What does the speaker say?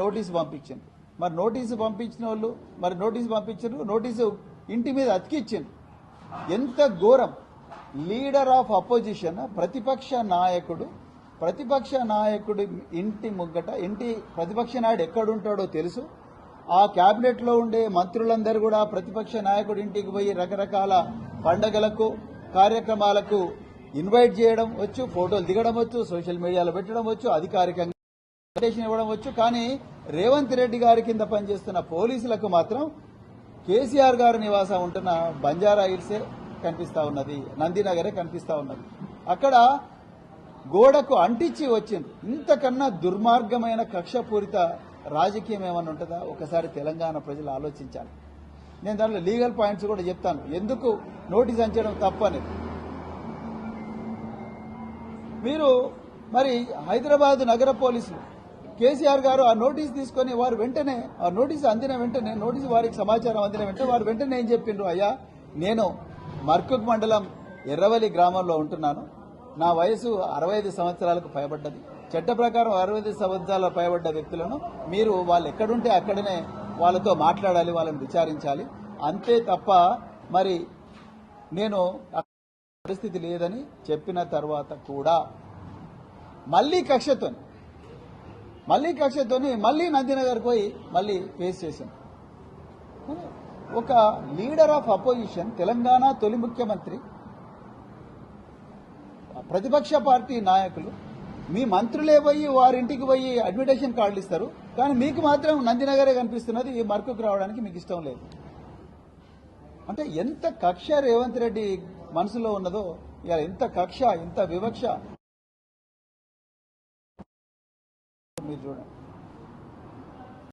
Notice పంపించింది. మరి notice పంపించిన వాళ్ళు మరి నోటీసు పంపించారు, నోటీసు ఇంటి మీద అతికిచ్చింది. ఎంత ఘోరం! లీడర్ ఆఫ్ అపోజిషన్, ప్రతిపక్ష నాయకుడు ఇంటి ముగ్గట, ప్రతిపక్ష నాయుడు ఎక్కడుంటాడో తెలుసు. ఆ క్యాబినెట్లో ఉండే మంత్రులందరూ కూడా ప్రతిపక్ష నాయకుడి ఇంటికి పోయి రకరకాల పండగలకు కార్యక్రమాలకు ఇన్వైట్ చేయడం వచ్చు, ఫోటోలు దిగడం వచ్చు, సోషల్ మీడియాలో పెట్టడం వచ్చు, అధికారికంగా ఇవ్వడం వచ్చు. కానీ రేవంత్ రెడ్డి గారి కింద పనిచేస్తున్న పోలీసులకు మాత్రం కేసీఆర్ గారు నివాసం ఉంటున్న బంజారా హిల్సే కనిపిస్తా ఉన్నది, నందినగరే కనిపిస్తా ఉన్నది. అక్కడ గోడకు అంటించి వచ్చింది. ఇంతకన్నా దుర్మార్గమైన కక్షపూరిత రాజకీయం ఏమన్నా ఉంటుందా? ఒకసారి తెలంగాణ ప్రజలు ఆలోచించాలి. నేను దాంట్లో లీగల్ పాయింట్స్ కూడా చెప్తాను, ఎందుకు నోటీస్ అంచడం తప్పనేది. మీరు మరి హైదరాబాద్ నగర పోలీసులు కేసీఆర్ గారు ఆ నోటీస్ తీసుకొని వారు వెంటనే ఆ నోటీసు అందిన వెంటనే వారికి సమాచారం అందిన వెంటనే వారు వెంటనే ఏం చెప్పిండ్రు, అయ్యా నేను మర్కుక్ మండలం ఎర్రవల్లి గ్రామంలో ఉంటున్నాను, నా వయసు 65 సంవత్సరాలకు పైబడ్డది, చట్ట ప్రకారం 65 సంవత్సరాలకు పైబడ్డ వ్యక్తులను మీరు వాళ్ళు ఎక్కడుంటే అక్కడనే వాళ్ళతో మాట్లాడాలి, వాళ్ళని విచారించాలి, అంతే తప్ప మరి నేను పరిస్థితి లేదని చెప్పిన తర్వాత కూడా మళ్లీ కక్షతోని మళ్లీ నందినగర్ పోయి మళ్లీ ఫేస్ చేశాను. ఒక లీడర్ ఆఫ్ అపోజిషన్, తెలంగాణ తొలి ముఖ్యమంత్రి, ప్రతిపక్ష పార్టీ నాయకులు, మీ మంత్రులే పోయి వారింటికి పోయి అడ్మిటేషన్ కార్డులు ఇస్తారు, కానీ మీకు మాత్రం నందినగరే కనిపిస్తున్నది, ఈ మర్కుకు రావడానికి మీకు ఇష్టం లేదు. అంటే ఎంత కక్ష రేవంత్ రెడ్డి మనసులో ఉన్నదో, ఇలా ఎంత కక్ష, ఎంత వివక్ష మీరు చూడండి.